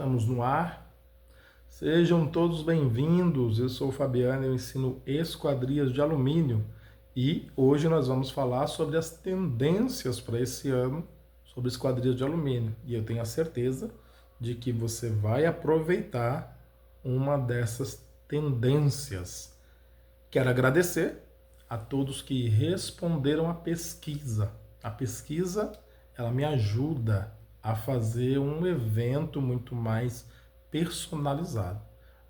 Estamos no ar. Sejam todos bem-vindos. Eu sou o Fabiano, eu ensino esquadrias de alumínio e hoje nós vamos falar sobre as tendências para esse ano sobre esquadrias de alumínio. E eu tenho a certeza de que você vai aproveitar uma dessas tendências. Quero agradecer a todos que responderam à pesquisa. A pesquisa, ela me ajuda a fazer um evento muito mais personalizado.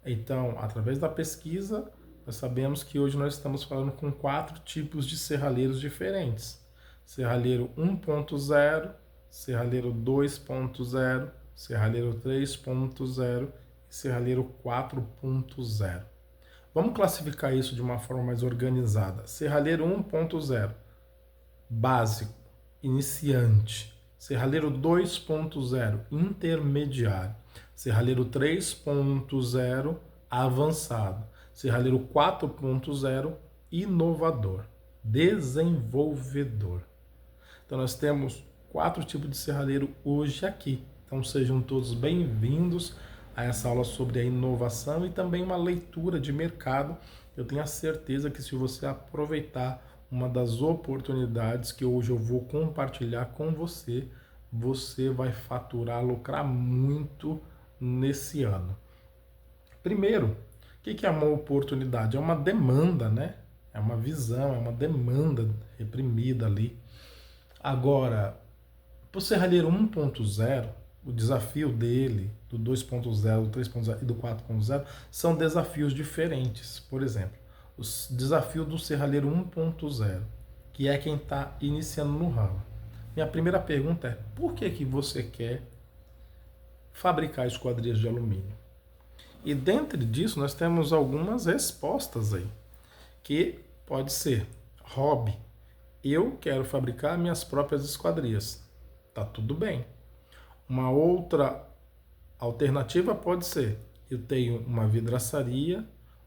Então, através da pesquisa, nós sabemos que hoje nós estamos falando com 4 tipos de serralheiros diferentes. Serralheiro 1.0, serralheiro 2.0, serralheiro 3.0 e serralheiro 4.0. Vamos classificar isso de uma forma mais organizada. Serralheiro 1.0, básico, iniciante. Serralheiro 2.0, intermediário. Serralheiro 3.0, avançado. Serralheiro 4.0, inovador, desenvolvedor. Então nós temos 4 tipos de serralheiro hoje aqui. Então sejam todos bem-vindos a essa aula sobre a inovação e também uma leitura de mercado. Eu tenho a certeza que se você aproveitar uma das oportunidades que hoje eu vou compartilhar com você, você vai faturar, lucrar muito nesse ano. Primeiro, o que é uma oportunidade? É uma demanda, né? É uma visão, é uma demanda reprimida ali. Agora, para o serralheiro 1.0, o desafio dele, do 2.0, do 3.0 e do 4.0, são desafios diferentes. Por exemplo, o desafio do serralheiro 1.0, que é quem está iniciando no ramo. Minha primeira pergunta é, por que você quer fabricar esquadrias de alumínio? E dentro disso nós temos algumas respostas aí, que pode ser hobby. Eu quero fabricar minhas próprias esquadrias. Tá tudo bem. Uma outra alternativa pode ser, eu tenho uma vidraçaria,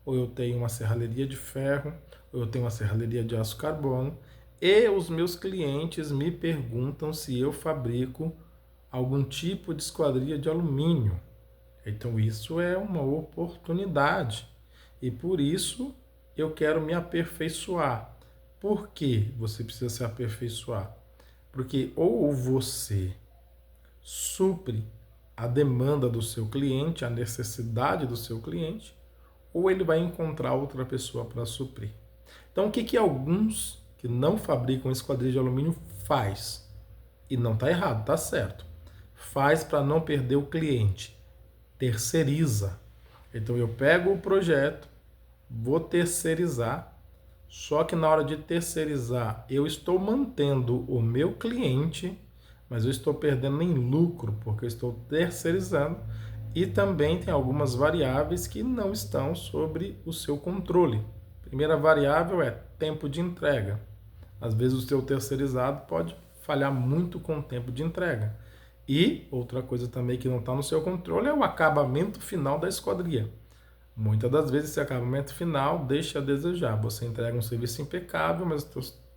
ou eu tenho uma serralheria de ferro, ou eu tenho uma serralheria de aço carbono, e os meus clientes me perguntam se eu fabrico algum tipo de esquadria de alumínio. Então isso é uma oportunidade, e por isso eu quero me aperfeiçoar. Por que você precisa se aperfeiçoar? Porque ou você supre a demanda do seu cliente, a necessidade do seu cliente, ou ele vai encontrar outra pessoa para suprir. Então, o que alguns que não fabricam esquadria de alumínio faz? E não está errado, está certo. Faz para não perder o cliente. Terceiriza. Então, eu pego o projeto, vou terceirizar, só que na hora de terceirizar, eu estou mantendo o meu cliente, mas eu estou perdendo em lucro, porque eu estou terceirizando, e também tem algumas variáveis que não estão sobre o seu controle. Primeira variável é tempo de entrega. Às vezes o seu terceirizado pode falhar muito com o tempo de entrega. E outra coisa também que não está no seu controle é o acabamento final da esquadria. Muitas das vezes esse acabamento final deixa a desejar. Você entrega um serviço impecável, mas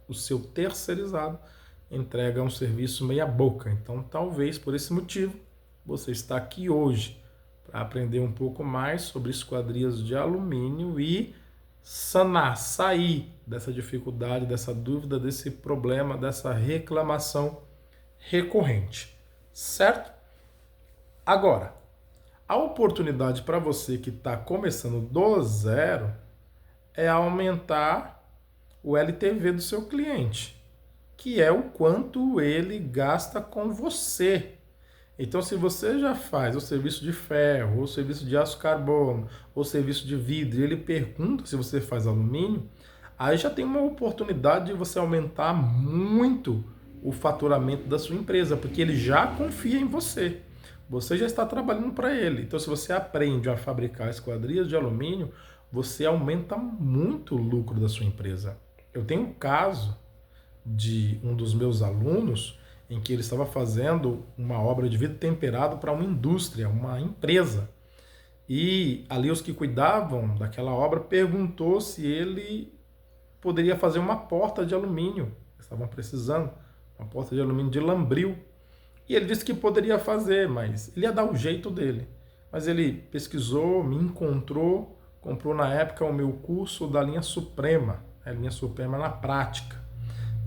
o seu terceirizado entrega um serviço meia boca. Então talvez por esse motivo você está aqui hoje para aprender um pouco mais sobre esquadrias de alumínio e sair dessa dificuldade, dessa dúvida, desse problema, dessa reclamação recorrente, certo? Agora, a oportunidade para você que está começando do zero é aumentar o LTV do seu cliente, que é o quanto ele gasta com você. Então, se você já faz o serviço de ferro, ou o serviço de aço carbono, ou o serviço de vidro, e ele pergunta se você faz alumínio, aí já tem uma oportunidade de você aumentar muito o faturamento da sua empresa, porque ele já confia em você. Você já está trabalhando para ele. Então, se você aprende a fabricar esquadrias de alumínio, você aumenta muito o lucro da sua empresa. Eu tenho um caso de um dos meus alunos em que ele estava fazendo uma obra de vidro temperado para uma indústria, uma empresa. E ali os que cuidavam daquela obra perguntou se ele poderia fazer uma porta de alumínio. Estavam precisando, uma porta de alumínio de lambril. E ele disse que poderia fazer, mas ele ia dar o jeito dele. mas ele pesquisou, me encontrou, comprou na época o meu curso da linha Suprema, a linha Suprema na prática.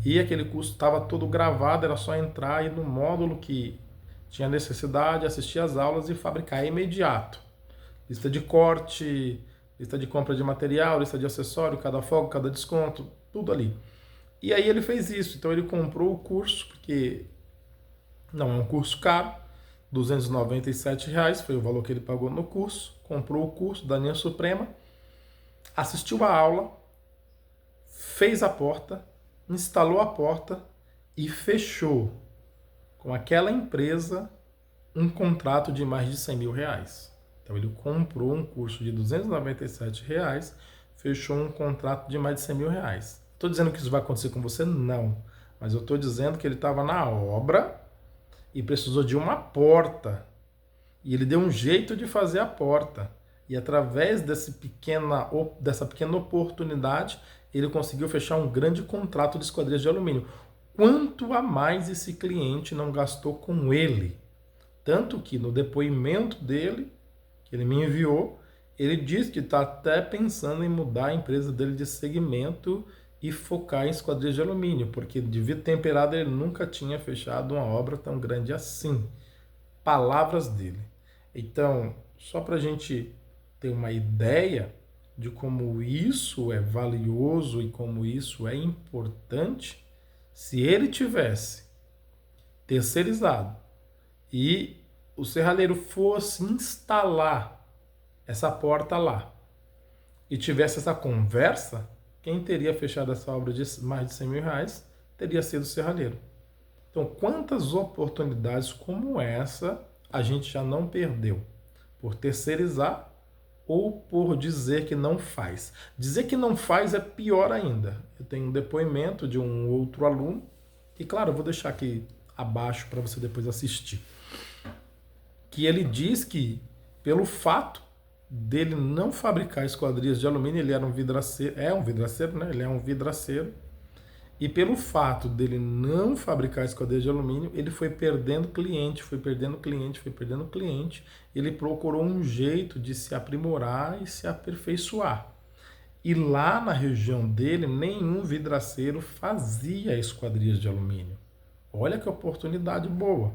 E aquele curso estava todo gravado, era só entrar e no módulo que tinha necessidade, assistir às aulas e fabricar imediato. Lista de corte, lista de compra de material, lista de acessório, cada folga, cada desconto, tudo ali. E aí ele fez isso, então ele comprou o curso, porque não é um curso caro, R$ 297 foi o valor que ele pagou no curso, comprou o curso da linha Suprema, assistiu a aula, fez a porta, instalou a porta e fechou com aquela empresa um contrato de mais de R$ 100 mil. Então ele comprou um curso de R$ 297, fechou um contrato de mais de R$ 100 mil. Estou dizendo que isso vai acontecer com você? Não. Mas eu estou dizendo que ele estava na obra e precisou de uma porta. E ele deu um jeito de fazer a porta. E através dessa pequena oportunidade, ele conseguiu fechar um grande contrato de esquadrias de alumínio. Quanto a mais esse cliente não gastou com ele? Tanto que no depoimento dele, que ele me enviou, ele diz que está até pensando em mudar a empresa dele de segmento e focar em esquadrias de alumínio, porque de vidro temperado ele nunca tinha fechado uma obra tão grande assim. Palavras dele. Então, só para a gente ter uma ideia de como isso é valioso e como isso é importante, se ele tivesse terceirizado e o serralheiro fosse instalar essa porta lá e tivesse essa conversa, quem teria fechado essa obra de mais de R$ 100 mil teria sido o serralheiro. Então, quantas oportunidades como essa a gente já não perdeu por terceirizar ou por dizer que não faz. Dizer que não faz é pior ainda. Eu tenho um depoimento de um outro aluno, e claro, eu vou deixar aqui abaixo para você depois assistir, que ele diz que pelo fato dele não fabricar esquadrias de alumínio, ele era um vidraceiro, né? Ele é um vidraceiro, e pelo fato dele não fabricar esquadrias de alumínio, ele foi perdendo cliente, ele procurou um jeito de se aprimorar e se aperfeiçoar. E lá na região dele, nenhum vidraceiro fazia esquadrias de alumínio. Olha que oportunidade boa.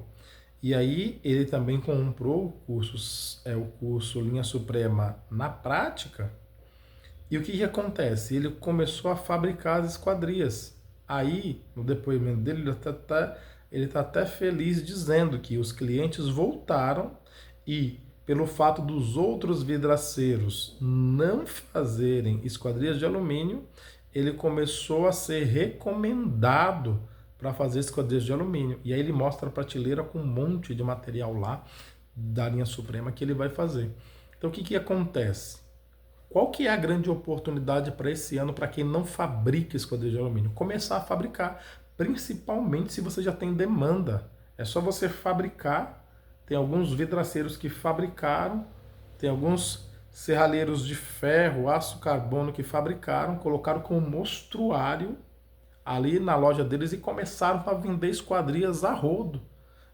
E aí ele também comprou o curso Linha Suprema na prática. E o que acontece? Ele começou a fabricar as esquadrias. Aí, no depoimento dele, ele está até feliz dizendo que os clientes voltaram e, pelo fato dos outros vidraceiros não fazerem esquadrias de alumínio, ele começou a ser recomendado para fazer esquadrias de alumínio. E aí ele mostra a prateleira com um monte de material lá da linha Suprema que ele vai fazer. Então o que acontece? Qual que é a grande oportunidade para esse ano para quem não fabrica esquadrias de alumínio? Começar a fabricar, principalmente se você já tem demanda. É só você fabricar. Tem alguns vidraceiros que fabricaram, tem alguns serralheiros de ferro, aço carbono que fabricaram, colocaram como mostruário ali na loja deles e começaram a vender esquadrias a rodo.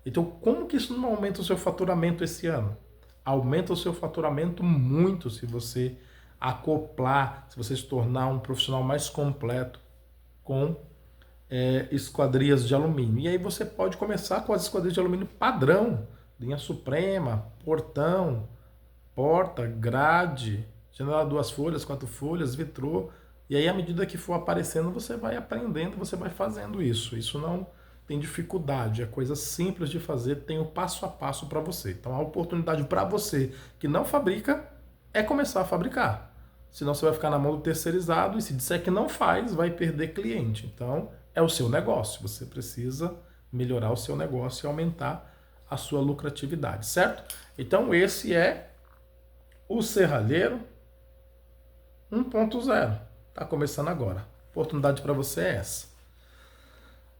Então, como que isso não aumenta o seu faturamento esse ano? Aumenta o seu faturamento muito se você acoplar, se você se tornar um profissional mais completo com esquadrias de alumínio. E aí você pode começar com as esquadrias de alumínio padrão, linha Suprema, portão, porta, grade, janela 2 folhas, 4 folhas, vitrô. E aí, à medida que for aparecendo, você vai aprendendo, você vai fazendo isso. Isso não tem dificuldade, é coisa simples de fazer, tem o passo a passo para você. Então, a oportunidade para você que não fabrica é começar a fabricar. Senão você vai ficar na mão do terceirizado e se disser que não faz, vai perder cliente. Então, é o seu negócio. Você precisa melhorar o seu negócio e aumentar a sua lucratividade, certo? Então, esse é o Serralheiro 1.0. Está começando agora. A oportunidade para você é essa.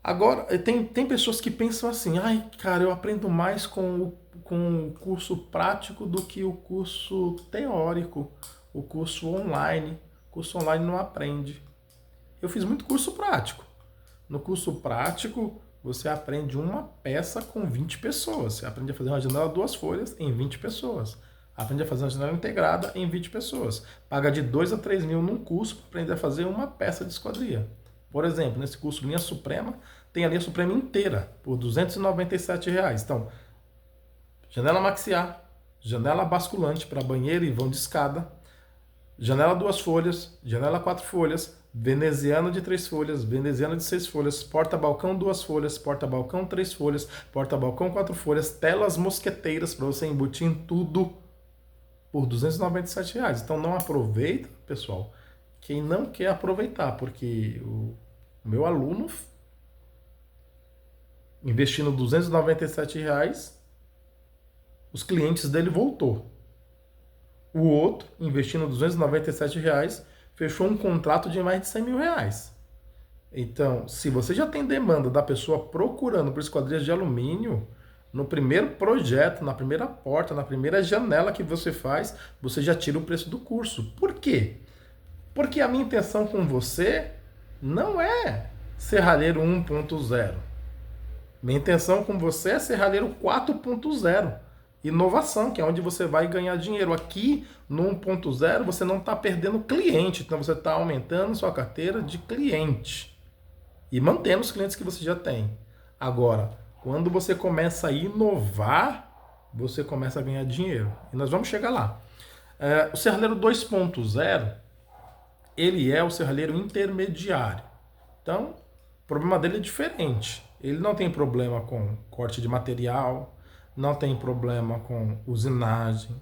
Agora, tem pessoas que pensam assim, ai, cara, eu aprendo mais com o curso prático do que o curso teórico, o curso online. O curso online não aprende. Eu fiz muito curso prático. No curso prático, você aprende uma peça com 20 pessoas. Você aprende a fazer uma janela 2 folhas em 20 pessoas. aprende a fazer uma janela integrada em 20 pessoas. Paga de 2 a 3 mil num curso para aprender a fazer uma peça de esquadria. Por exemplo, nesse curso Linha Suprema, tem a linha suprema inteira por R$ 297. Então, janela maxiar, janela basculante para banheiro e vão de escada, janela 2 folhas, janela 4 folhas, veneziana de 3 folhas, veneziana de 6 folhas, porta-balcão 2 folhas, porta-balcão 3 folhas, porta-balcão 4 folhas, telas mosqueteiras para você embutir em tudo por R$ 297. Então não aproveita, pessoal, quem não quer aproveitar, porque o meu aluno investindo R$ 297, os clientes dele voltou. O outro, investindo R$ 297, fechou um contrato de mais de R$ 100 mil. Então, se você já tem demanda da pessoa procurando por esquadrias de alumínio, no primeiro projeto, na primeira porta, na primeira janela que você faz, você já tira o preço do curso. Por quê? Porque a minha intenção com você não é serralheiro 1.0. Minha intenção com você é serralheiro 4.0. Inovação, que é onde você vai ganhar dinheiro. Aqui, no 1.0, você não está perdendo cliente, então você está aumentando sua carteira de cliente e mantendo os clientes que você já tem. Agora, quando você começa a inovar, você começa a ganhar dinheiro. E nós vamos chegar lá. O serralheiro 2.0, ele é o serralheiro intermediário. Então, o problema dele é diferente. Ele não tem problema com corte de material, não tem problema com usinagem,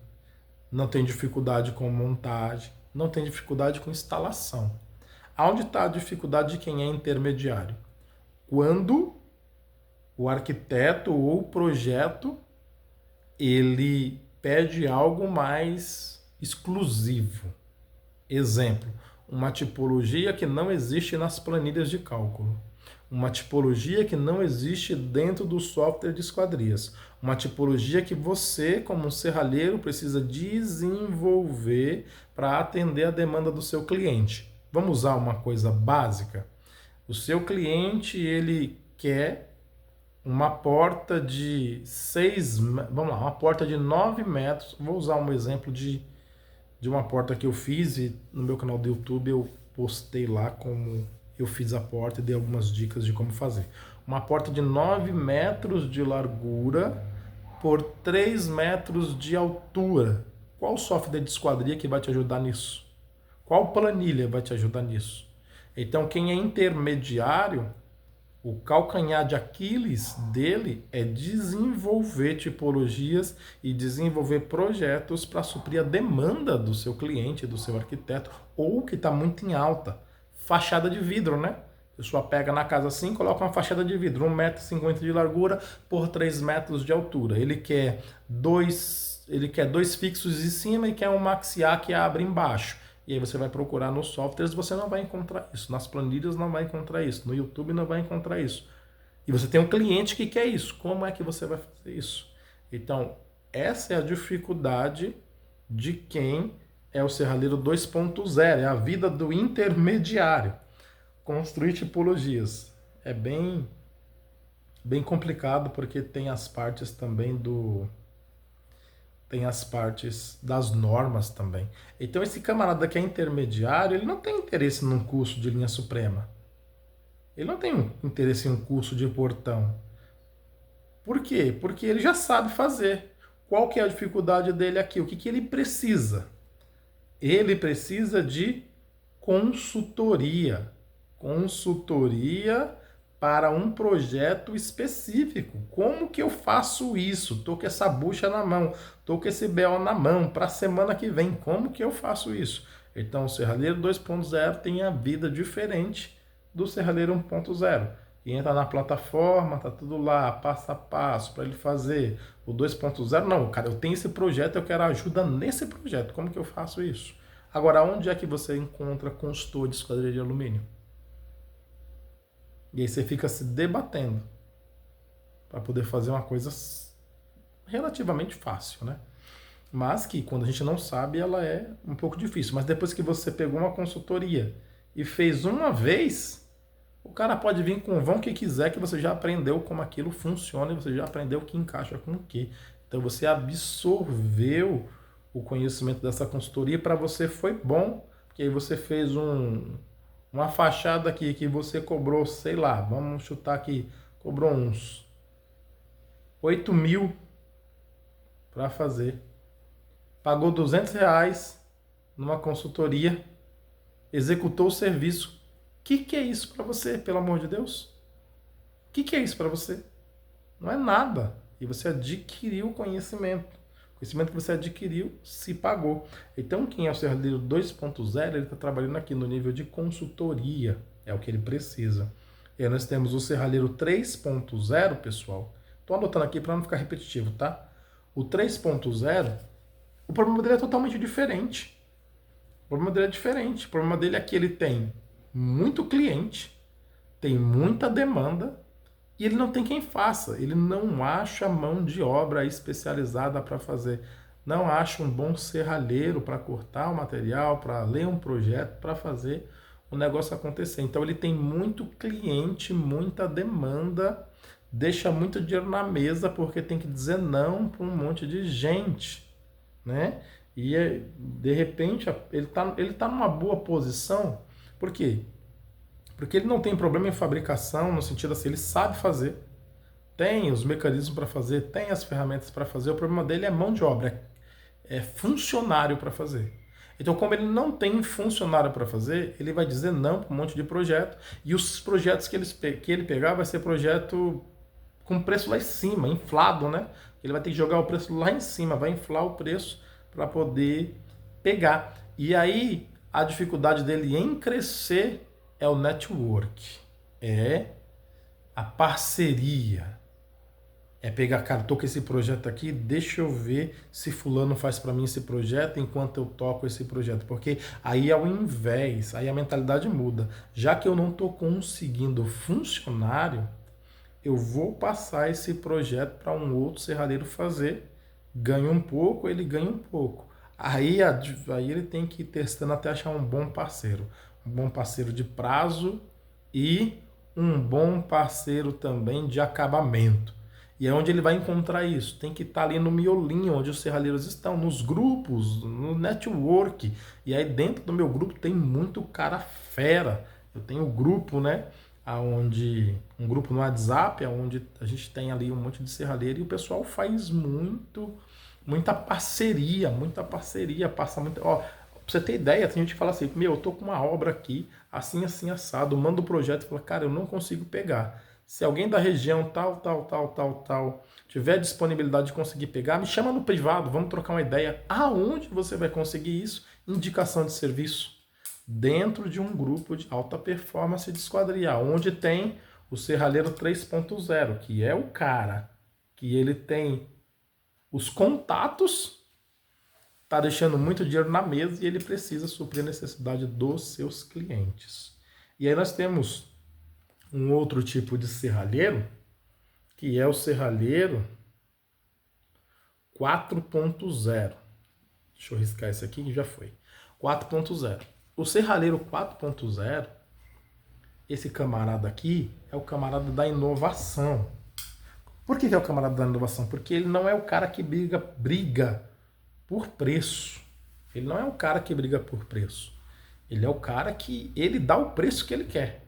não tem dificuldade com montagem, não tem dificuldade com instalação. Aonde está a dificuldade de quem é intermediário? Quando o arquiteto ou o projeto ele pede algo mais exclusivo. Exemplo, uma tipologia que não existe nas planilhas de cálculo. Uma tipologia que não existe dentro do software de esquadrias. Uma tipologia que você, como um serralheiro, precisa desenvolver para atender a demanda do seu cliente. Vamos usar uma coisa básica? O seu cliente, ele quer uma porta de 6, vamos lá, uma porta de 9 metros. Vou usar um exemplo de uma porta que eu fiz e no meu canal do YouTube eu postei lá como eu fiz a porta e dei algumas dicas de como fazer. Uma porta de 9 metros de largura por 3 metros de altura. Qual software de esquadria que vai te ajudar nisso? Qual planilha vai te ajudar nisso? Então, quem é intermediário, o calcanhar de Aquiles dele é desenvolver tipologias e desenvolver projetos para suprir a demanda do seu cliente, do seu arquiteto, ou que está muito em alta. Fachada de vidro, né? A pessoa pega na casa assim, coloca uma fachada de vidro, 1,50 m de largura por 3 metros de altura. Ele quer dois fixos em cima e quer um maxiar que abre embaixo. E aí você vai procurar nos softwares, você não vai encontrar isso. Nas planilhas não vai encontrar isso. No YouTube não vai encontrar isso. E você tem um cliente que quer isso. Como é que você vai fazer isso? Então, essa é a dificuldade de quem é o serralheiro 2.0. É a vida do intermediário. Construir tipologias. É bem complicado porque tem as partes também tem as partes das normas também. Então esse camarada que é intermediário, ele não tem interesse num curso de linha suprema. Ele não tem interesse em um curso de portão. Por quê? Porque ele já sabe fazer. Qual que é a dificuldade dele aqui? O que ele precisa? Ele precisa de consultoria. Consultoria para um projeto específico. Como que eu faço isso? Tô com essa bucha na mão, tô com esse BO na mão, para a semana que vem, como que eu faço isso? Então o serralheiro 2.0 tem a vida diferente do serralheiro 1.0. E entra na plataforma, tá tudo lá, passo a passo para ele fazer. O 2.0, não, cara, eu tenho esse projeto, eu quero ajuda nesse projeto, como que eu faço isso? Agora, onde é que você encontra consultor de esquadria de alumínio? E aí você fica se debatendo para poder fazer uma coisa relativamente fácil, né? Mas que quando a gente não sabe, ela é um pouco difícil. Mas depois que você pegou uma consultoria e fez uma vez, o cara pode vir com o vão que quiser, que você já aprendeu como aquilo funciona e você já aprendeu o que encaixa com o que. Então você absorveu o conhecimento dessa consultoria, para você foi bom, porque aí você fez uma fachada aqui que você cobrou, sei lá, vamos chutar aqui, cobrou uns 8.000 para fazer. Pagou R$ 200 numa consultoria, executou o serviço. O que é isso para você, pelo amor de Deus? O que é isso para você? Não é nada. E você adquiriu conhecimento. O conhecimento que você adquiriu se pagou. Então, quem é o serralheiro 2.0, ele está trabalhando aqui no nível de consultoria. É o que ele precisa. E aí nós temos o serralheiro 3.0, pessoal. Estou anotando aqui para não ficar repetitivo, tá? O 3.0, o problema dele é totalmente diferente. O problema dele é diferente. O problema dele é que ele tem muito cliente, tem muita demanda, e ele não tem quem faça. Ele não acha mão de obra especializada para fazer. Não acha um bom serralheiro para cortar o material, para ler um projeto, para fazer o negócio acontecer. Então ele tem muito cliente, muita demanda, deixa muito dinheiro na mesa porque tem que dizer não para um monte de gente, né? E de repente ele tá numa boa posição. Por quê? Porque ele não tem problema em fabricação, no sentido assim, ele sabe fazer, tem os mecanismos para fazer, tem as ferramentas para fazer, o problema dele é mão de obra, é funcionário para fazer. Então, como ele não tem funcionário para fazer, ele vai dizer não para um monte de projeto, e os projetos que ele pegar vai ser projeto com preço lá em cima, inflado, né? Ele vai ter que jogar o preço lá em cima, vai inflar o preço para poder pegar. E aí, a dificuldade dele em crescer é o network, é a parceria. É pegar, cara, tô com esse projeto aqui, deixa eu ver se fulano faz para mim esse projeto enquanto eu toco esse projeto. Porque aí ao invés, aí a mentalidade muda. Já que eu não tô conseguindo funcionário, eu vou passar esse projeto para um outro serralheiro fazer, ganha um pouco, ele ganha um pouco. Aí ele tem que ir testando até achar um bom parceiro de prazo e um bom parceiro também de acabamento. E é onde ele vai encontrar isso. Tem que estar ali no miolinho, onde os serralheiros estão, nos grupos, no network. E aí dentro do meu grupo tem muito cara fera. Eu tenho um grupo, né? Um grupo no WhatsApp, onde a gente tem ali um monte de serralheiro e o pessoal faz muita parceria, passa muito. Ó, pra você ter ideia, tem gente que fala assim, meu, eu tô com uma obra aqui, assim, assim, assado, manda o projeto e fala, cara, eu não consigo pegar. Se alguém da região tal, tiver disponibilidade de conseguir pegar, me chama no privado, vamos trocar uma ideia. Aonde você vai conseguir isso? Indicação de serviço. Dentro de um grupo de alta performance de esquadria, onde tem o serralheiro 3.0, que é o cara que ele tem os contatos, tá deixando muito dinheiro na mesa e ele precisa suprir a necessidade dos seus clientes. E aí nós temos um outro tipo de serralheiro, que é o serralheiro 4.0. Deixa eu riscar esse aqui que já foi. 4.0. O serralheiro 4.0, esse camarada aqui é o camarada da inovação. Por que é o camarada da inovação? Porque ele não é o cara que briga por preço. Ele não é o cara que briga por preço. Ele é o cara que ele dá o preço que ele quer.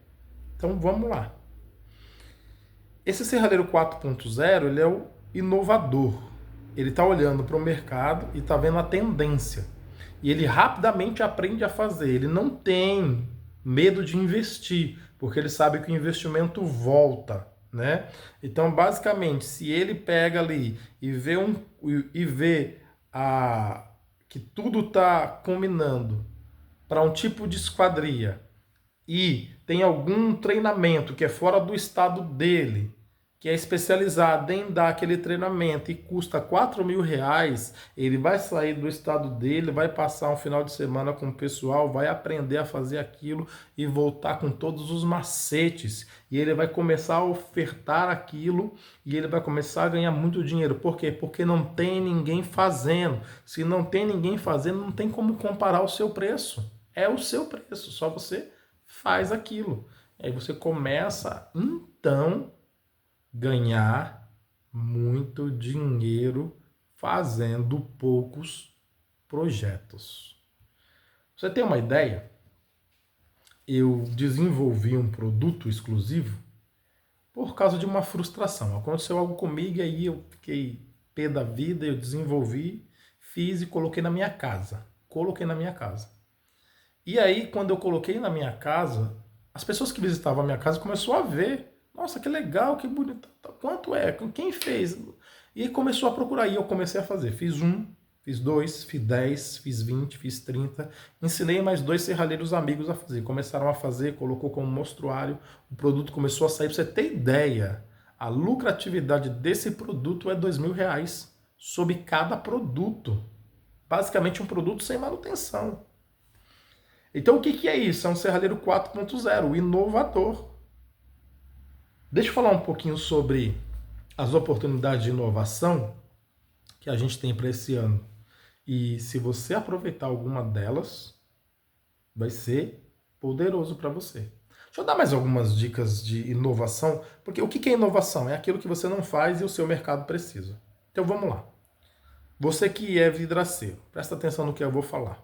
Então vamos lá. Esse serralheiro 4.0, ele é o inovador. Ele está olhando para o mercado e está vendo a tendência. E ele rapidamente aprende a fazer. Ele não tem medo de investir, porque ele sabe que o investimento volta, né? Então, basicamente, se ele pega ali e vê que tudo está combinando para um tipo de esquadria e tem algum treinamento que é fora do estado dele, que é especializado em dar aquele treinamento e custa R$ 4.000, ele vai sair do estado dele, vai passar um final de semana com o pessoal, vai aprender a fazer aquilo e voltar com todos os macetes. E ele vai começar a ofertar aquilo e ele vai começar a ganhar muito dinheiro. Por quê? Porque não tem ninguém fazendo. Se não tem ninguém fazendo, não tem como comparar o seu preço. É o seu preço, só você faz aquilo. Aí você começa, então, ganhar muito dinheiro fazendo poucos projetos. Pra você tem uma ideia? Eu desenvolvi um produto exclusivo por causa de uma frustração. Aconteceu algo comigo e aí eu fiquei pé da vida, eu desenvolvi, fiz e coloquei na minha casa. Coloquei na minha casa. E aí, quando eu coloquei na minha casa, as pessoas que visitavam a minha casa começaram a ver. Nossa, que legal, que bonito. Quanto é? Quem fez? E aí começou a procurar. E eu comecei a fazer. Fiz um, fiz dois, fiz 10, fiz 20, fiz 30. Ensinei mais 2 serralheiros amigos a fazer. Começaram a fazer, colocou como mostruário. O produto começou a sair. Pra você ter ideia, a lucratividade desse produto é R$ 2.000 sobre cada produto. Basicamente um produto sem manutenção. Então o que é isso? É um serralheiro 4.0, inovador. Deixa eu falar um pouquinho sobre as oportunidades de inovação que a gente tem para esse ano. E se você aproveitar alguma delas, vai ser poderoso para você. Deixa eu dar mais algumas dicas de inovação, porque o que é inovação? É aquilo que você não faz e o seu mercado precisa. Então vamos lá. Você que é vidraceiro, presta atenção no que eu vou falar.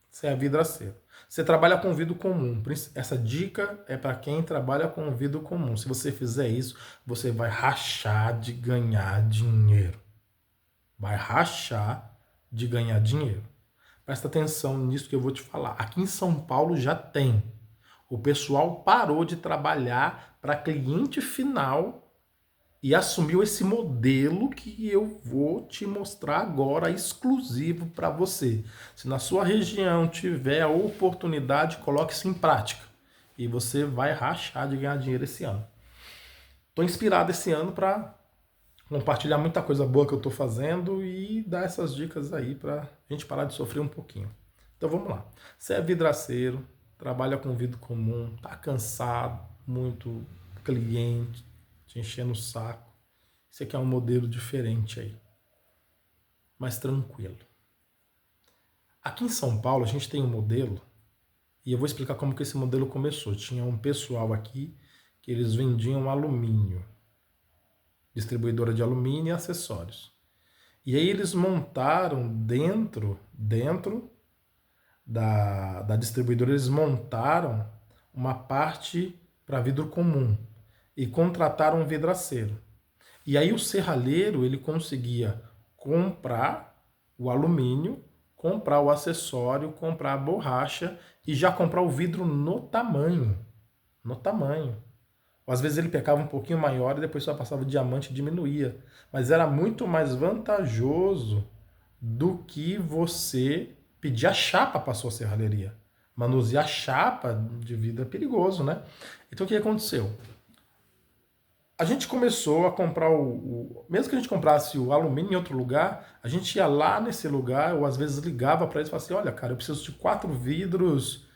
Você é vidraceiro. Você trabalha com vidro comum. Essa dica é para quem trabalha com vidro comum. Se você fizer isso, você vai rachar de ganhar dinheiro. Vai rachar de ganhar dinheiro. Presta atenção nisso que eu vou te falar. Aqui em São Paulo já tem. O pessoal parou de trabalhar para cliente final e assumiu esse modelo que eu vou te mostrar agora, exclusivo para você. Se na sua região tiver a oportunidade, coloque isso em prática. E você vai rachar de ganhar dinheiro esse ano. Estou inspirado esse ano para compartilhar muita coisa boa que eu estou fazendo e dar essas dicas aí para a gente parar de sofrer um pouquinho. Então vamos lá. Você é vidraceiro, trabalha com vidro comum, está cansado, muito cliente, te enchendo o saco. Você quer um modelo diferente aí, mais tranquilo. Aqui em São Paulo a gente tem um modelo, e eu vou explicar como que esse modelo começou. Tinha um pessoal aqui que eles vendiam alumínio, distribuidora de alumínio e acessórios. E aí eles montaram dentro da distribuidora, eles montaram uma parte para vidro comum e contrataram um vidraceiro. E aí o serralheiro, ele conseguia comprar o alumínio, comprar o acessório, comprar a borracha e já comprar o vidro no tamanho. No tamanho. Às vezes ele pecava um pouquinho maior e depois só passava o diamante e diminuía. Mas era muito mais vantajoso do que você pedir a chapa para a sua serralheria. Manusear chapa de vidro é perigoso, né? Então o que aconteceu? A gente começou a comprar mesmo que a gente comprasse o alumínio em outro lugar, a gente ia lá nesse lugar, ou às vezes ligava para eles e falava assim, olha, cara, eu preciso de 4 vidros,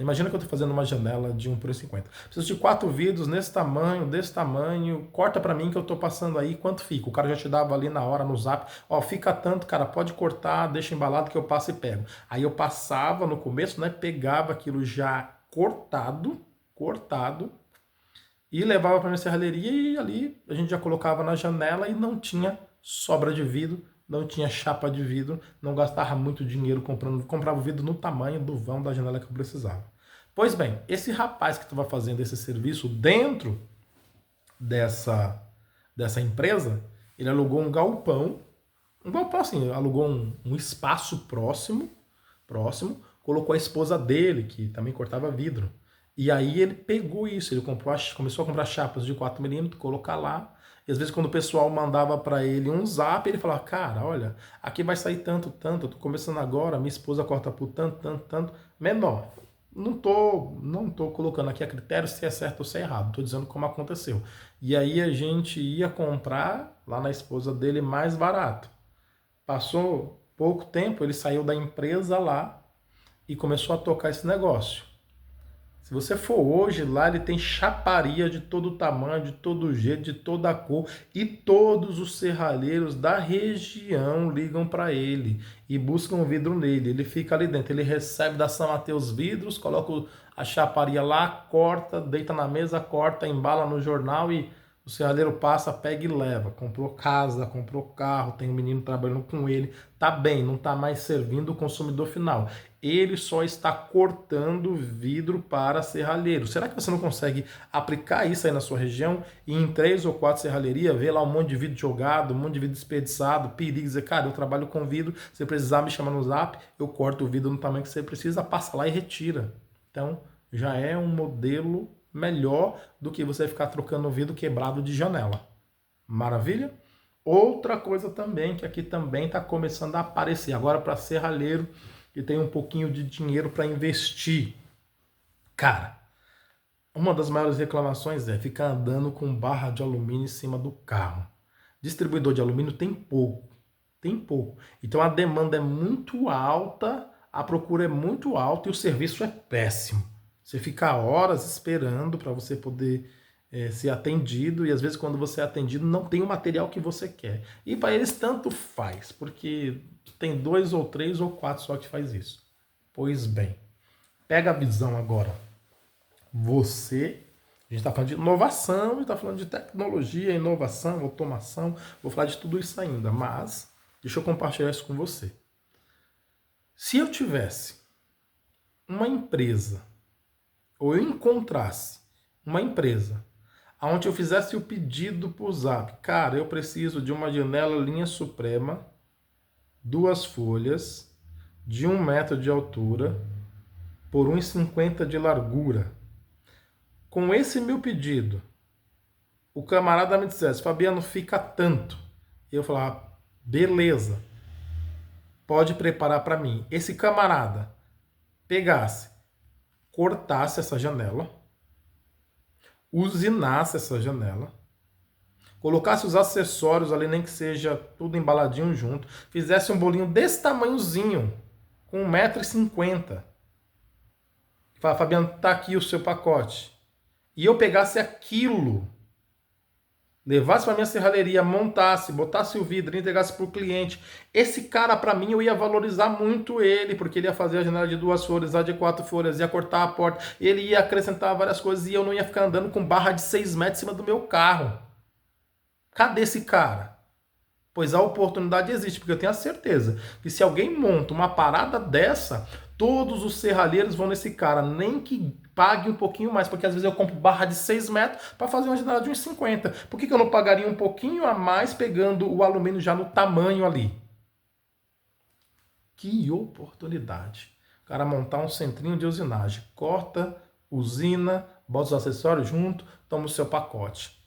imagina que eu estou fazendo uma janela de 1,50 m. Preciso de 4 vidros nesse tamanho, desse tamanho, corta para mim que eu estou passando aí, quanto fica? O cara já te dava ali na hora no zap, ó, fica tanto, cara, pode cortar, deixa embalado que eu passo e pego. Aí eu passava no começo, né, pegava aquilo já cortado, e levava para minha serralheria e ali a gente já colocava na janela e não tinha sobra de vidro, não tinha chapa de vidro, não gastava muito dinheiro comprava o vidro no tamanho do vão da janela que eu precisava. Pois bem, esse rapaz que estava fazendo esse serviço dentro dessa empresa, ele alugou um galpão assim, alugou um espaço próximo, colocou a esposa dele, que também cortava vidro. E aí ele pegou isso, ele começou a comprar chapas de 4mm, colocar lá. E às vezes quando o pessoal mandava para ele um zap, ele falava, cara, olha, aqui vai sair tanto, eu tô começando agora, minha esposa corta por tanto, menor. Não tô colocando aqui a critério se é certo ou se é errado, tô dizendo como aconteceu. E aí a gente ia comprar lá na esposa dele mais barato. Passou pouco tempo, ele saiu da empresa lá e começou a tocar esse negócio. Se você for hoje lá, ele tem chaparia de todo tamanho, de todo jeito, de toda cor, e todos os serralheiros da região ligam para ele e buscam vidro nele. Ele fica ali dentro, ele recebe da São Mateus vidros, coloca a chaparia lá, corta, deita na mesa, corta, embala no jornal e O serralheiro passa, pega e leva. Comprou casa, comprou carro, tem um menino trabalhando com ele. Tá bem, não está mais servindo o consumidor final. Ele só está cortando vidro para serralheiro. Será que você não consegue aplicar isso aí na sua região e em 3 ou 4 serralherias, ver lá um monte de vidro jogado, um monte de vidro desperdiçado, perigo, dizer, cara, eu trabalho com vidro, se precisar me chamar no zap, eu corto o vidro no tamanho que você precisa, passa lá e retira. Então, já é um modelo melhor do que você ficar trocando vidro quebrado de janela. Maravilha? Outra coisa também, que aqui também está começando a aparecer, agora para serralheiro que tem um pouquinho de dinheiro para investir. Cara, uma das maiores reclamações é ficar andando com barra de alumínio em cima do carro. Distribuidor de alumínio tem pouco. Tem pouco. Então a demanda é muito alta, a procura é muito alta e o serviço é péssimo. Você fica horas esperando para você poder ser atendido e às vezes quando você é atendido não tem o material que você quer. E para eles tanto faz, porque tem 2 ou 3 ou 4 só que faz isso. Pois bem, pega a visão agora. A gente está falando de inovação, a gente está falando de tecnologia, inovação, automação, vou falar de tudo isso ainda, mas deixa eu compartilhar isso com você. Se eu tivesse uma empresa, ou eu encontrasse uma empresa, onde eu fizesse o pedido por Zap, cara, eu preciso de uma janela linha suprema, 2 folhas, de 1 metro de altura, por 1,50 de largura. Com esse meu pedido, o camarada me dissesse, Fabiano, fica tanto. Eu falava, beleza, pode preparar para mim. Esse camarada pegasse, cortasse essa janela, usinasse essa janela, colocasse os acessórios ali, nem que seja tudo embaladinho junto, fizesse um bolinho desse tamanhozinho, com 1,50 m. Fala, Fabiano, tá aqui o seu pacote. E eu pegasse aquilo, levasse para minha serralheria, montasse, botasse o vidro, entregasse para o cliente. Esse cara, para mim, eu ia valorizar muito ele, porque ele ia fazer a janela de 2 folhas, a de 4 folhas, ia cortar a porta, ele ia acrescentar várias coisas e eu não ia ficar andando com barra de 6 metros em cima do meu carro. Cadê esse cara? Pois a oportunidade existe, porque eu tenho a certeza que se alguém monta uma parada dessa, todos os serralheiros vão nesse cara, nem que pague um pouquinho mais, porque às vezes eu compro barra de 6 metros para fazer uma janela de 1,50. Por que eu não pagaria um pouquinho a mais pegando o alumínio já no tamanho ali? Que oportunidade. O cara montar um centrinho de usinagem, corta, usina, bota os acessórios junto, toma o seu pacote.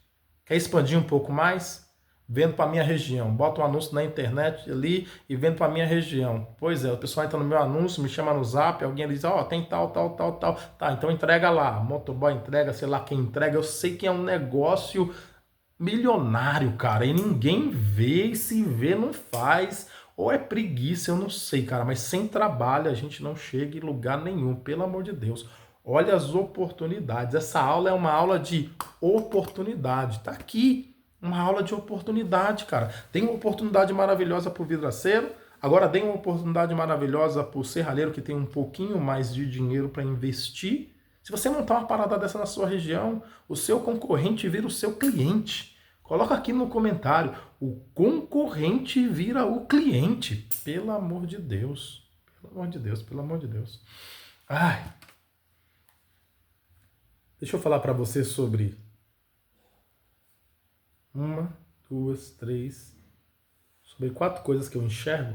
Quer expandir um pouco mais? Vendo para minha região. Bota um anúncio na internet ali e vendo para minha região. Pois é, o pessoal entra no meu anúncio, me chama no zap, alguém diz, ó, tem tal. Tá, então entrega lá. Motoboy entrega, sei lá quem entrega. Eu sei que é um negócio milionário, cara. E ninguém vê, e se vê não faz. Ou é preguiça, eu não sei, cara. Mas sem trabalho a gente não chega em lugar nenhum, pelo amor de Deus. Olha as oportunidades. Essa aula é uma aula de oportunidade. Tá aqui. Uma aula de oportunidade, cara. Tem uma oportunidade maravilhosa para o vidraceiro, agora tem uma oportunidade maravilhosa para o serralheiro que tem um pouquinho mais de dinheiro para investir. Se você montar uma parada dessa na sua região, o seu concorrente vira o seu cliente. Coloca aqui no comentário, o concorrente vira o cliente. Pelo amor de Deus. Pelo amor de Deus, pelo amor de Deus. Ai. Deixa eu falar para você sobre 1, 2, 3, sobre 4 coisas que eu enxergo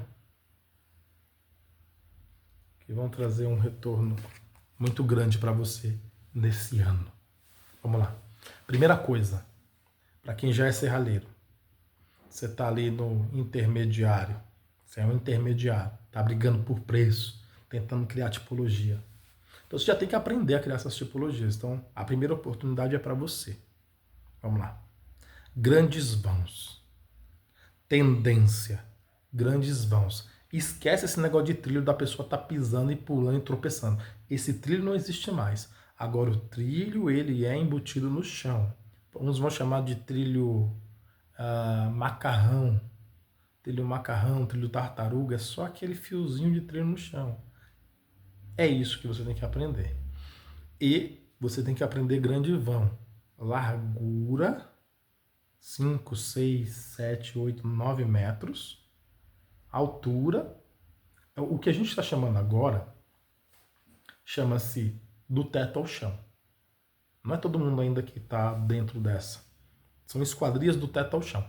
que vão trazer um retorno muito grande para você nesse ano. Vamos lá. Primeira coisa, para quem já é serralheiro, você está ali no intermediário, você é um intermediário, está brigando por preço, tentando criar tipologia. Então você já tem que aprender a criar essas tipologias. Então a primeira oportunidade é para você. Vamos lá. Grandes vãos. Tendência. Grandes vãos. Esquece esse negócio de trilho da pessoa estar pisando e pulando e tropeçando. Esse trilho não existe mais. Agora o trilho ele é embutido no chão. Uns vão chamar de trilho macarrão. Trilho macarrão, trilho tartaruga. É só aquele fiozinho de trilho no chão. É isso que você tem que aprender. E você tem que aprender grande vão. Largura 5, 6, 7, 8, 9 metros. Altura. O que a gente está chamando agora chama-se do teto ao chão. Não é todo mundo ainda que está dentro dessa. São esquadrias do teto ao chão.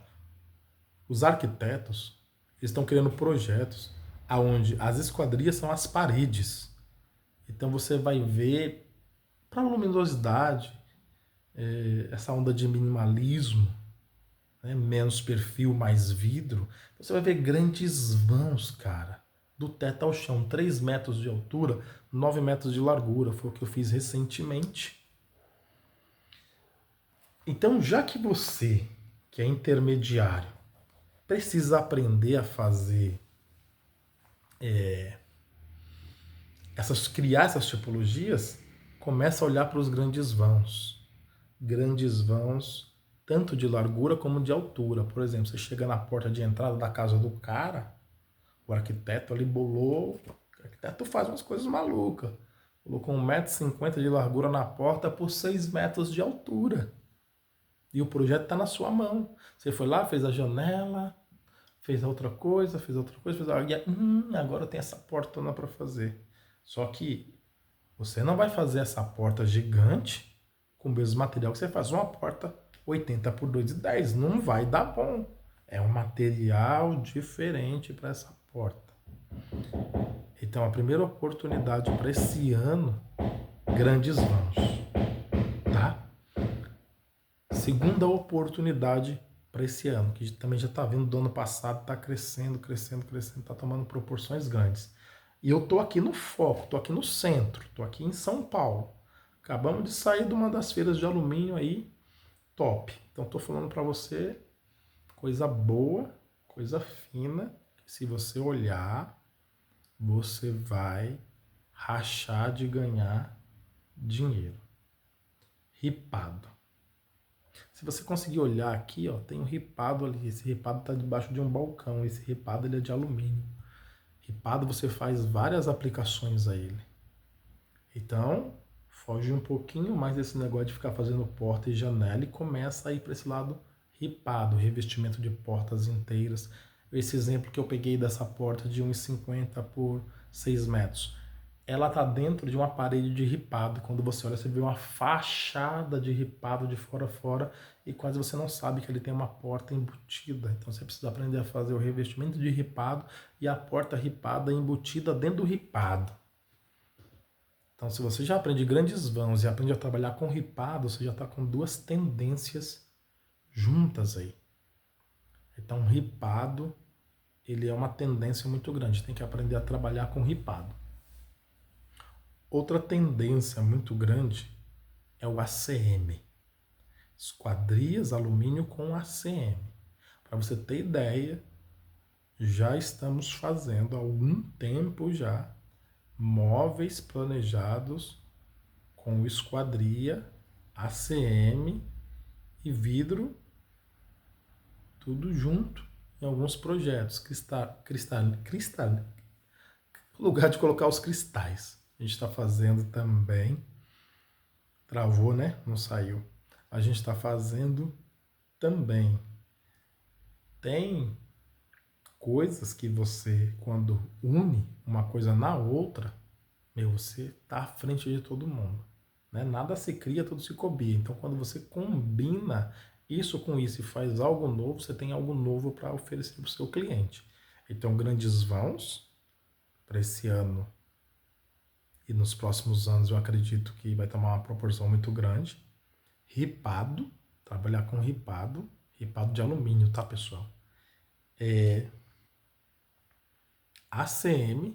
Os arquitetos estão criando projetos onde as esquadrias são as paredes. Então você vai ver, para luminosidade, essa onda de minimalismo, né? Menos perfil, mais vidro. Você vai ver grandes vãos, cara, do teto ao chão, 3 metros de altura, 9 metros de largura. Foi o que eu fiz recentemente. Então, já que você, que é intermediário, precisa aprender a fazer criar essas tipologias, começa a olhar para os grandes vãos. Grandes vãos, tanto de largura como de altura. Por exemplo, você chega na porta de entrada da casa do cara, o arquiteto ali bolou, o arquiteto faz umas coisas malucas. Colocou 1,50 m de largura na porta por 6 metros de altura. E o projeto está na sua mão. Você foi lá, fez a janela, fez outra coisa, fez agora tem essa portona para fazer. Só que você não vai fazer essa porta gigante com o mesmo material que você faz uma porta 80 por 2,10. Não vai dar bom. É um material diferente para essa porta. Então, a primeira oportunidade para esse ano, grandes vãos. Tá? Segunda oportunidade para esse ano, que também já está vindo do ano passado, está crescendo, está tomando proporções grandes. E eu tô aqui no foco, tô aqui no centro, tô aqui em São Paulo. Acabamos de sair de uma das feiras de alumínio aí, top. Então tô falando para você, coisa boa, coisa fina, que se você olhar, você vai rachar de ganhar dinheiro. Ripado. Se você conseguir olhar aqui, ó, tem um ripado ali. Esse ripado está debaixo de um balcão. Esse ripado ele é de alumínio. Ripado você faz várias aplicações a ele. Então, foge um pouquinho mais desse negócio de ficar fazendo porta e janela e começa a ir para esse lado ripado, revestimento de portas inteiras. Esse exemplo que eu peguei dessa porta de 1,50 por 6 metros. Ela está dentro de uma parede de ripado. Quando você olha, você vê uma fachada de ripado de fora a fora e quase você não sabe que ele tem uma porta embutida. Então você precisa aprender a fazer o revestimento de ripado e a porta ripada embutida dentro do ripado. Então, se você já aprende grandes vãos e aprende a trabalhar com ripado, você já está com duas tendências juntas aí. Então, ripado, ele é uma tendência muito grande. Tem que aprender a trabalhar com ripado. Outra tendência muito grande é o ACM. Esquadrias alumínio com ACM. Para você ter ideia, já estamos fazendo há algum tempo já móveis planejados com esquadria, ACM e vidro, tudo junto em alguns projetos. Cristal, lugar de colocar os cristais. A gente está fazendo também. Travou, né? Não saiu. A gente está fazendo também. Tem coisas que você, quando une uma coisa na outra, você está à frente de todo mundo. Né? Nada se cria, tudo se copia. Então, quando você combina isso com isso e faz algo novo, você tem algo novo para oferecer para o seu cliente. Então, grandes vãos para esse ano e nos próximos anos eu acredito que vai tomar uma proporção muito grande. Ripado, trabalhar com ripado de alumínio, tá, pessoal? ACM,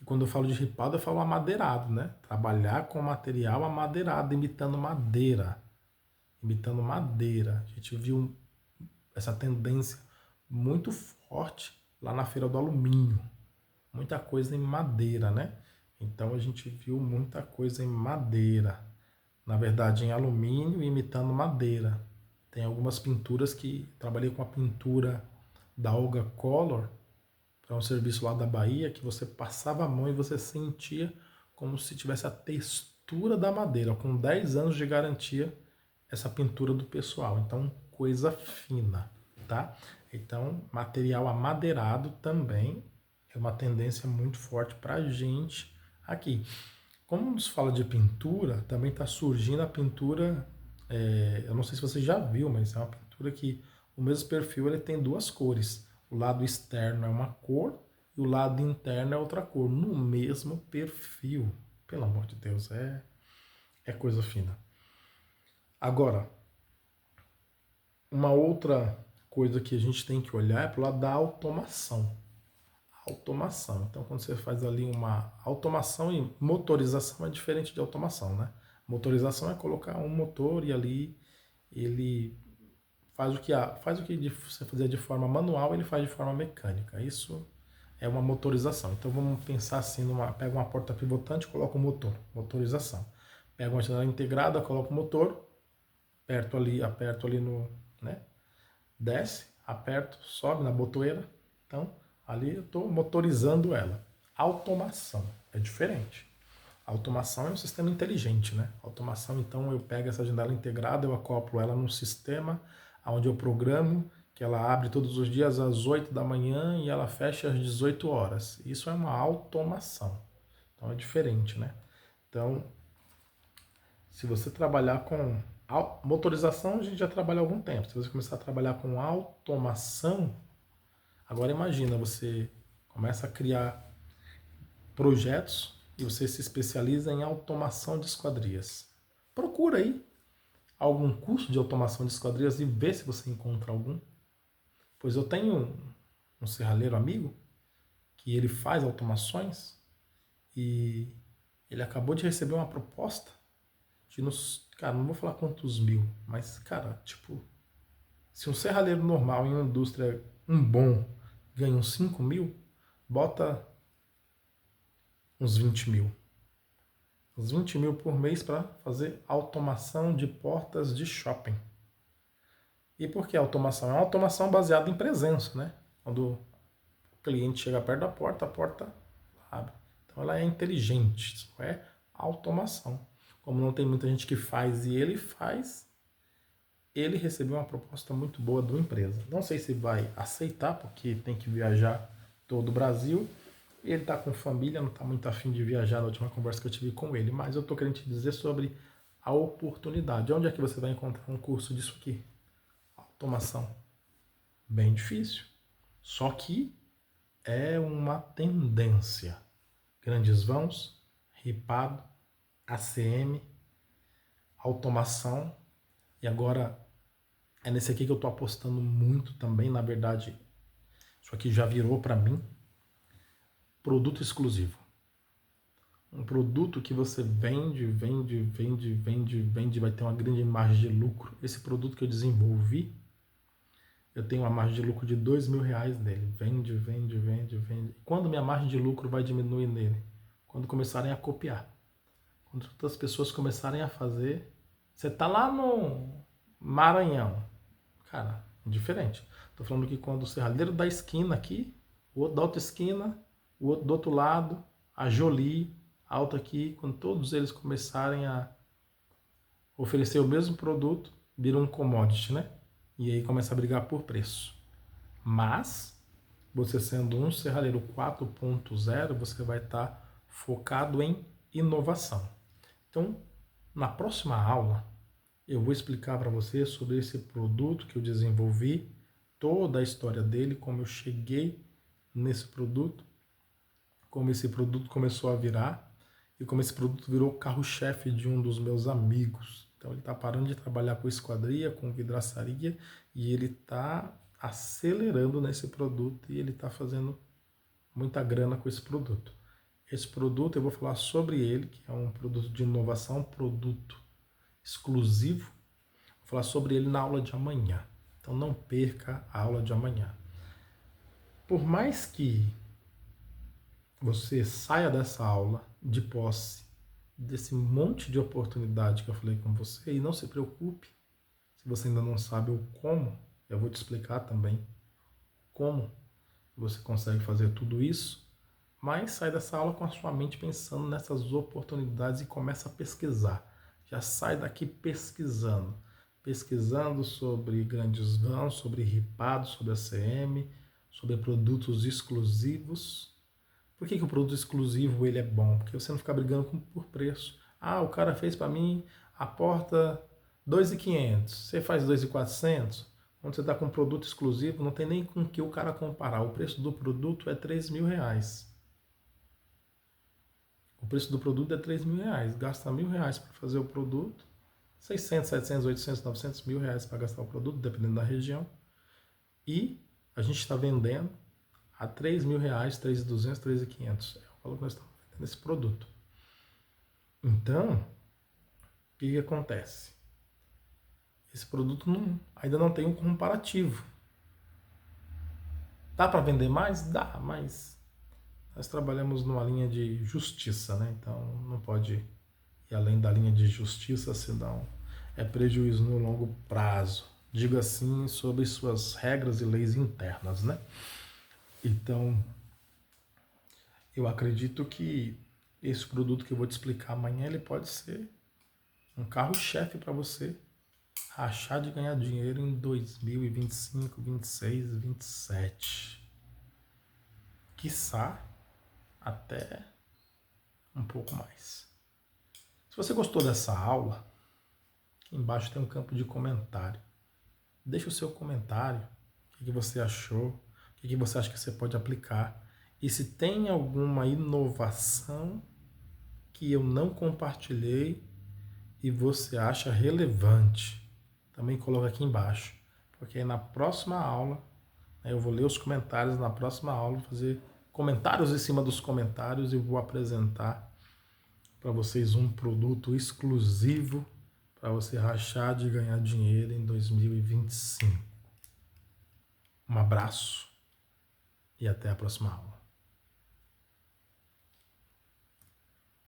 e quando eu falo de ripado eu falo amadeirado, né? Trabalhar com material amadeirado, imitando madeira. A gente viu essa tendência muito forte lá na Feira do Alumínio. Muita coisa em madeira, né? Então a gente viu muita coisa em madeira. Na verdade, em alumínio imitando madeira. Tem algumas pinturas que trabalhei com a pintura da Olga Color, para um serviço lá da Bahia, que você passava a mão e você sentia como se tivesse a textura da madeira, com 10 anos de garantia, essa pintura do pessoal. Então, coisa fina, tá? Então, material amadeirado também é uma tendência muito forte para a gente aqui. Como se fala de pintura, também está surgindo a pintura, eu não sei se você já viu, mas é uma pintura que o mesmo perfil ele tem duas cores. O lado externo é uma cor e o lado interno é outra cor, no mesmo perfil. Pelo amor de Deus, é coisa fina. Agora, uma outra coisa que a gente tem que olhar é para o lado da automação. Automação. Então, quando você faz ali uma automação e motorização é diferente de automação, né? Motorização é colocar um motor e ali ele faz o que você fazia de forma manual, ele faz de forma mecânica. Isso é uma motorização. Então, vamos pensar assim, pega uma porta pivotante, coloca o motor, motorização. Pega uma janela integrada, coloca o motor, aperto ali no, né? Desce, aperto, sobe na botoeira. Então, ali eu estou motorizando ela. Automação é diferente. Automação é um sistema inteligente, né? Automação, então, eu pego essa janela integrada, eu acoplo ela num sistema onde eu programo que ela abre todos os dias às 8 da manhã e ela fecha às 18 horas. Isso é uma automação. Então, é diferente, né? Então, se você trabalhar com motorização, a gente já trabalha há algum tempo. Se você começar a trabalhar com automação, agora imagina, você começa a criar projetos e você se especializa em automação de esquadrias. Procura aí algum curso de automação de esquadrias e vê se você encontra algum. Pois eu tenho um serralheiro amigo que ele faz automações e ele acabou de receber uma proposta de cara, não vou falar quantos mil, mas, cara, tipo, se um serralheiro normal em uma indústria, um bom, ganha uns 5 mil, bota uns 20 mil. Uns 20 mil por mês para fazer automação de portas de shopping. E por que automação? É uma automação baseada em presença, né? Quando o cliente chega perto da porta, a porta abre. Então ela é inteligente, isso é automação. Como não tem muita gente que faz e ele faz, ele recebeu uma proposta muito boa da empresa. Não sei se vai aceitar, porque tem que viajar todo o Brasil. Ele está com família, não está muito afim de viajar na última conversa que eu tive com ele. Mas eu estou querendo te dizer sobre a oportunidade. Onde é que você vai encontrar um curso disso aqui? Automação. Bem difícil. Só que é uma tendência. Grandes vãos, ripado, ACM, automação. E agora é nesse aqui que eu estou apostando muito também. Na verdade, isso aqui já virou para mim produto exclusivo. Um produto que você vende, vai ter uma grande margem de lucro. Esse produto que eu desenvolvi, eu tenho uma margem de lucro de R$2.000 nele. Vende. Quando minha margem de lucro vai diminuir nele? Quando começarem a copiar. Quando outras pessoas começarem a fazer. Você tá lá no Maranhão. Cara, diferente. Tô falando que quando o serralheiro da esquina aqui, o outro da outra esquina, o outro do outro lado, a Jolie, alta aqui, quando todos eles começarem a oferecer o mesmo produto, vira um commodity, né? E aí começa a brigar por preço. Mas, você sendo um serralheiro 4.0, você vai estar focado em inovação. Então, na próxima aula, eu vou explicar para você sobre esse produto que eu desenvolvi, toda a história dele, como eu cheguei nesse produto, como esse produto começou a virar e como esse produto virou o carro-chefe de um dos meus amigos. Então ele está parando de trabalhar com esquadria, com vidraçaria e ele está acelerando nesse produto e ele está fazendo muita grana com esse produto. Esse produto eu vou falar sobre ele, que é um produto de inovação, um produto exclusivo. Vou falar sobre ele na aula de amanhã. Então não perca a aula de amanhã. Por mais que você saia dessa aula de posse desse monte de oportunidade que eu falei com você e não se preocupe se você ainda não sabe o como, eu vou te explicar também como você consegue fazer tudo isso, mas sai dessa aula com a sua mente pensando nessas oportunidades e começa a pesquisar. Já sai daqui pesquisando. pesquisando sobre grandes vãos, sobre ripado, sobre ACM, sobre produtos exclusivos. Por que o produto exclusivo ele é bom? Porque você não fica brigando por preço. Ah, o cara fez para mim a porta 2.500, você faz 2.400. Quando você está com um produto exclusivo, não tem nem com que o cara comparar. O preço do produto é R$ 3.000. O preço do produto é R$ 3.000. Gasta R$ 1.000 para fazer o produto, 600, 700, 800, 900, R$ 1.000 para gastar o produto, dependendo da região. E a gente está vendendo a R$ 3.000, 3.200, 3.500. É o valor que nós estamos vendendo esse produto. Então, o que acontece? Esse produto ainda não tem um comparativo. Dá para vender mais? Dá, mas nós trabalhamos numa linha de justiça, né? Então não pode ir além da linha de justiça, senão é prejuízo no longo prazo. Digo assim, sobre suas regras e leis internas, né? Então, eu acredito que esse produto que eu vou te explicar amanhã, ele pode ser um carro-chefe para você achar de ganhar dinheiro em 2025, 26, 27. Quiçá até um pouco mais. Se você gostou dessa aula, aqui embaixo tem um campo de comentário. Deixa o seu comentário, o que você achou, o que você acha que você pode aplicar. E se tem alguma inovação que eu não compartilhei e você acha relevante, também coloca aqui embaixo. Porque aí na próxima aula, eu vou ler os comentários na próxima aula, fazer comentários em cima dos comentários e vou apresentar para vocês um produto exclusivo para você rachar de ganhar dinheiro em 2025. Um abraço e até a próxima aula.